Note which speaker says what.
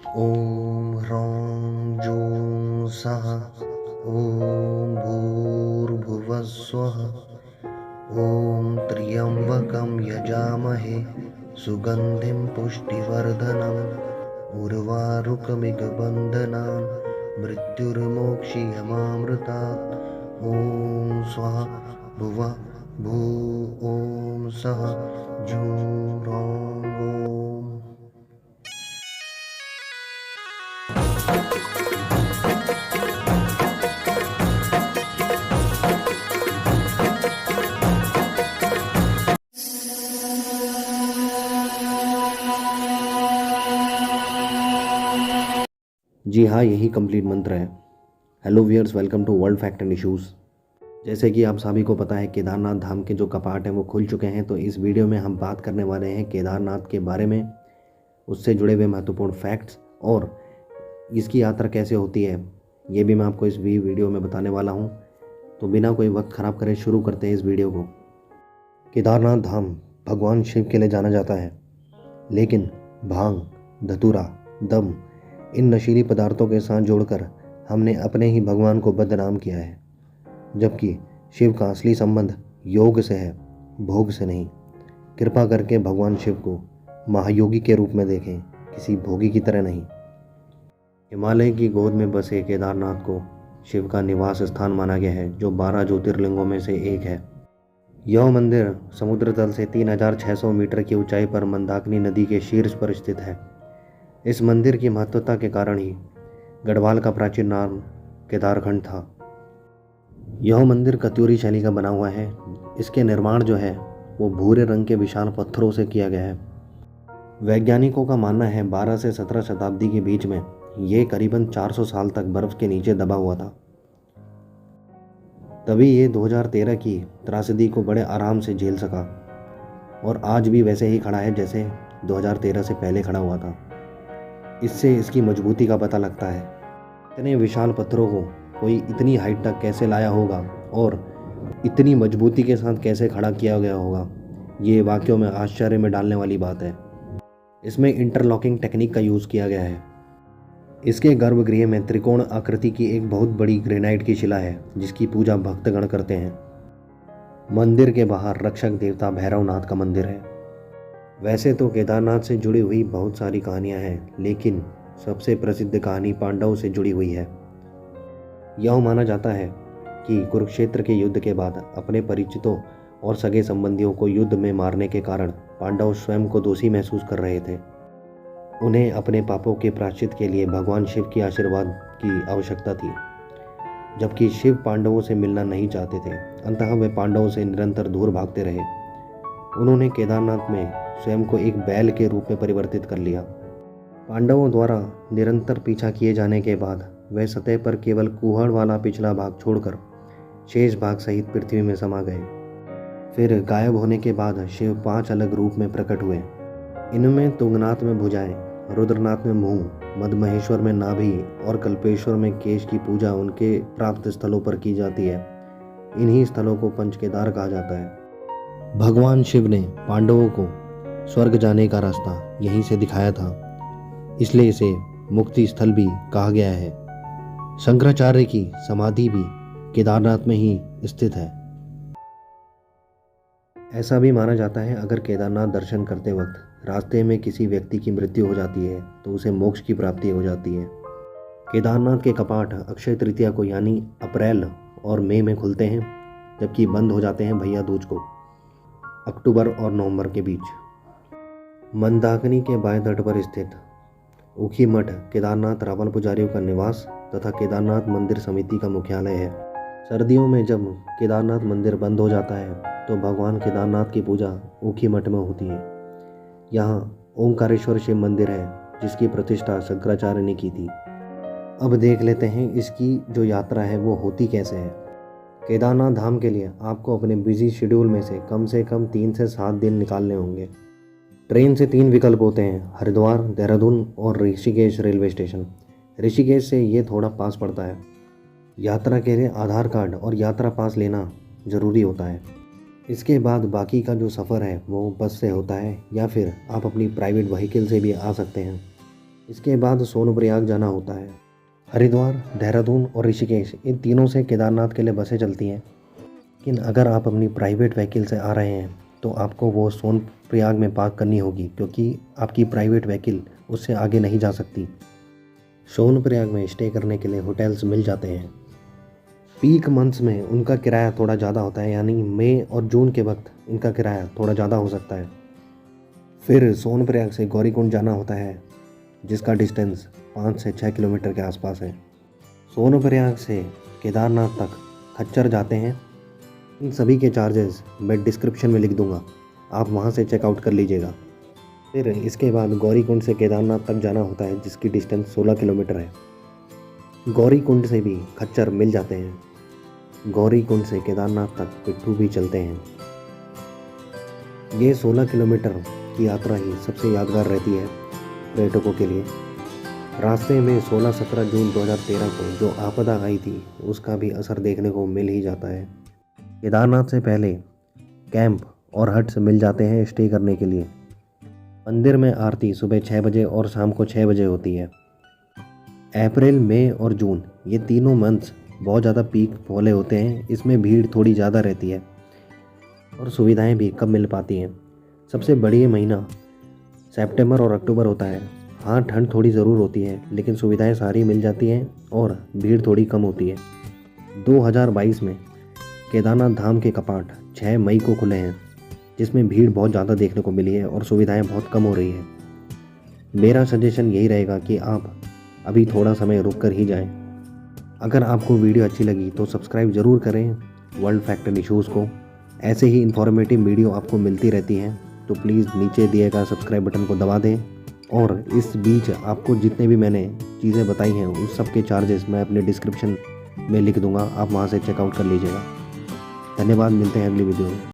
Speaker 1: ॐ ह्रौं जूं सः ॐ भूर्भुवः स्वः ॐ त्र्यम्बकं यजामहे सुगन्धिं पुष्टिवर्धनम् उर्वारुकमिव बन्धनान् मृत्युर्मोक्षीयमामृतात् ॐ स्वः भुवः भू ॐ सः जूं रौं ॐ। जी हाँ, यही कंप्लीट मंत्र है। Hello viewers, welcome to world fact and issues. जैसे कि आप सभी को पता है, केदारनाथ धाम के जो कपाट हैं वो खुल चुके हैं। तो इस वीडियो में हम बात करने वाले हैं केदारनाथ के बारे में, उससे जुड़े हुए महत्वपूर्ण फैक्ट्स और इसकी यात्रा कैसे होती है, ये भी मैं आपको इस वीडियो में बताने वाला हूँ। तो बिना कोई वक्त ख़राब करे शुरू करते हैं इस वीडियो को। केदारनाथ धाम भगवान शिव के लिए जाना जाता है, लेकिन भांग, धतूरा, दम इन नशीली पदार्थों के साथ जोड़कर हमने अपने ही भगवान को बदनाम किया है, जबकि शिव का असली संबंध योग से है, भोग से नहीं। कृपा करके भगवान शिव को महायोगी के रूप में देखें, किसी भोगी की तरह नहीं। हिमालय की गोद में बसे केदारनाथ को शिव का निवास स्थान माना गया है, जो 12 ज्योतिर्लिंगों में से एक है। यह मंदिर समुद्र तल से 3600 मीटर की ऊंचाई पर मंदाकिनी नदी के शीर्ष पर स्थित है। इस मंदिर की महत्वता के कारण ही गढ़वाल का प्राचीन नाम केदारखंड था। यह मंदिर कत्यूरी शैली का बना हुआ है। इसके निर्माण जो है वो भूरे रंग के विशाल पत्थरों से किया गया है। वैज्ञानिकों का मानना है 12 से 17 शताब्दी के बीच में ये करीबन 400 साल तक बर्फ के नीचे दबा हुआ था। तभी ये 2013 की त्रासदी को बड़े आराम से झेल सका और आज भी वैसे ही खड़ा है जैसे 2013 से पहले खड़ा हुआ था। इससे इसकी मजबूती का पता लगता है। इतने विशाल पत्थरों को कोई इतनी हाइट तक कैसे लाया होगा और इतनी मजबूती के साथ कैसे खड़ा किया गया होगा, ये वाकई में आश्चर्य में डालने वाली बात है। इसमें इंटरलॉकिंग टेक्निक का यूज़ किया गया है। इसके गर्भगृह में त्रिकोण आकृति की एक बहुत बड़ी ग्रेनाइट की शिला है, जिसकी पूजा भक्तगण करते हैं। मंदिर के बाहर रक्षक देवता भैरवनाथ का मंदिर है। वैसे तो केदारनाथ से जुड़ी हुई बहुत सारी कहानियां हैं, लेकिन सबसे प्रसिद्ध कहानी पांडवों से जुड़ी हुई है। यह माना जाता है कि कुरुक्षेत्र के युद्ध के बाद अपने परिचितों और सगे संबंधियों को युद्ध में मारने के कारण पांडव स्वयं को दोषी महसूस कर रहे थे। उन्हें अपने पापों के प्रायश्चित के लिए भगवान शिव के आशीर्वाद की आवश्यकता थी, जबकि शिव पांडवों से मिलना नहीं चाहते थे। अंततः वे पांडवों से निरंतर दूर भागते रहे। उन्होंने केदारनाथ में स्वयं को एक बैल के रूप में परिवर्तित कर लिया। पांडवों द्वारा निरंतर पीछा किए जाने के बाद वह सतह पर केवल कुहड़ वाला पिछला भाग छोड़कर शेष भाग सहित पृथ्वी में समा गए। फिर गायब होने के बाद शिव 5 अलग रूप में प्रकट हुए। इनमें तुंगनाथ में भुजाएं, रुद्रनाथ में मुंह, मदमहेश्वर में नाभि और कल्पेश्वर में केश की पूजा उनके प्राप्त स्थलों पर की जाती है। इन्हीं स्थलों को पंचकेदार कहा जाता है। भगवान शिव ने पांडवों को स्वर्ग जाने का रास्ता यहीं से दिखाया था, इसलिए इसे मुक्ति स्थल भी कहा गया है। शंकराचार्य की समाधि भी केदारनाथ में ही स्थित है। ऐसा भी माना जाता है, अगर केदारनाथ दर्शन करते वक्त रास्ते में किसी व्यक्ति की मृत्यु हो जाती है तो उसे मोक्ष की प्राप्ति हो जाती है। केदारनाथ के कपाट अक्षय तृतीया को यानी अप्रैल और मई में खुलते हैं, जबकि बंद हो जाते हैं भैया दूज को, अक्टूबर और नवंबर के बीच। मंदाकिनी के बाएं तट पर स्थित ऊखी मठ केदारनाथ रावण पुजारियों का निवास तथा केदारनाथ मंदिर समिति का मुख्यालय है। सर्दियों में जब केदारनाथ मंदिर बंद हो जाता है तो भगवान केदारनाथ की पूजा ऊखी मठ में होती है। यहाँ ओंकारेश्वर शिव मंदिर है, जिसकी प्रतिष्ठा शंकराचार्य ने की थी। अब देख लेते हैं इसकी जो यात्रा है वो होती कैसे है। केदारनाथ धाम के लिए आपको अपने बिजी शेड्यूल में से कम 3 से 7 दिन निकालने होंगे। ट्रेन से 3 विकल्प होते हैं, हरिद्वार, देहरादून और ऋषिकेश रेलवे स्टेशन। ऋषिकेश से ये थोड़ा पास पड़ता है। यात्रा के लिए आधार कार्ड और यात्रा पास लेना ज़रूरी होता है। इसके बाद बाकी का जो सफ़र है वो बस से होता है, या फिर आप अपनी प्राइवेट व्हीकल से भी आ सकते हैं। इसके बाद सोनप्रयाग जाना होता है। हरिद्वार, देहरादून और ऋषिकेश, इन तीनों से केदारनाथ के लिए बसें चलती हैं। लेकिन अगर आप अपनी प्राइवेट व्हीकल से आ रहे हैं तो आपको वो सोनप्रयाग में पार्क करनी होगी, क्योंकि आपकी प्राइवेट व्हीकल उससे आगे नहीं जा सकती। सोनप्रयाग में स्टे करने के लिए होटल्स मिल जाते हैं। पीक मंथ्स में उनका किराया थोड़ा ज़्यादा होता है, यानी मई और जून के वक्त इनका किराया थोड़ा ज़्यादा हो सकता है। फिर सोनप्रयाग से गौरीकुंड जाना होता है, जिसका डिस्टेंस 5 से 6 किलोमीटर के आसपास है। सोनप्रयाग से केदारनाथ तक खच्चर जाते हैं। इन सभी के चार्जेस मैं डिस्क्रिप्शन में लिख दूंगा, आप वहां से चेकआउट कर लीजिएगा। फिर इसके बाद गौरीकुंड से केदारनाथ तक जाना होता है, जिसकी डिस्टेंस 16 किलोमीटर है। गौरीकुंड से भी खच्चर मिल जाते हैं। गौरीकुंड से केदारनाथ तक पिट्ठू भी चलते हैं। ये 16 किलोमीटर की यात्रा ही सबसे यादगार रहती है पर्यटकों के लिए। रास्ते में 16-17 जून 2013 को जो आपदा आई थी, उसका भी असर देखने को मिल ही जाता है। केदारनाथ से पहले कैंप और हट्स मिल जाते हैं स्टे करने के लिए। मंदिर में आरती सुबह 6 बजे और शाम को 6 बजे होती है। अप्रैल, मई और जून, ये तीनों मंथ्स बहुत ज़्यादा पीक वाले होते हैं। इसमें भीड़ थोड़ी ज़्यादा रहती है और सुविधाएं भी कम मिल पाती हैं। सबसे बढ़िया महीना सितंबर और अक्टूबर होता है। हाँ, ठंड थोड़ी ज़रूर होती है, लेकिन सुविधाएं सारी मिल जाती हैं और भीड़ थोड़ी कम होती है। 2022 में केदारनाथ धाम के कपाट 6 मई को खुले हैं, जिसमें भीड़ बहुत ज़्यादा देखने को मिली है और सुविधाएं बहुत कम हो रही है। मेरा सजेशन यही रहेगा कि आप अभी थोड़ा समय रुक कर ही जाएं। अगर आपको वीडियो अच्छी लगी तो सब्सक्राइब ज़रूर करें वर्ल्ड फैक्ट एंड इश्यूज़ को। ऐसे ही इन्फॉर्मेटिव वीडियो आपको मिलती रहती हैं, तो प्लीज़ नीचे दिए गए सब्सक्राइब बटन को दबा दें। और इस बीच आपको जितने भी मैंने चीज़ें बताई हैं, उस सब के चार्जेस मैं अपने डिस्क्रिप्शन में लिख दूंगा, आप वहां से चेकआउट कर लीजिएगा। धन्यवाद, मिलते हैं अगली वीडियो में।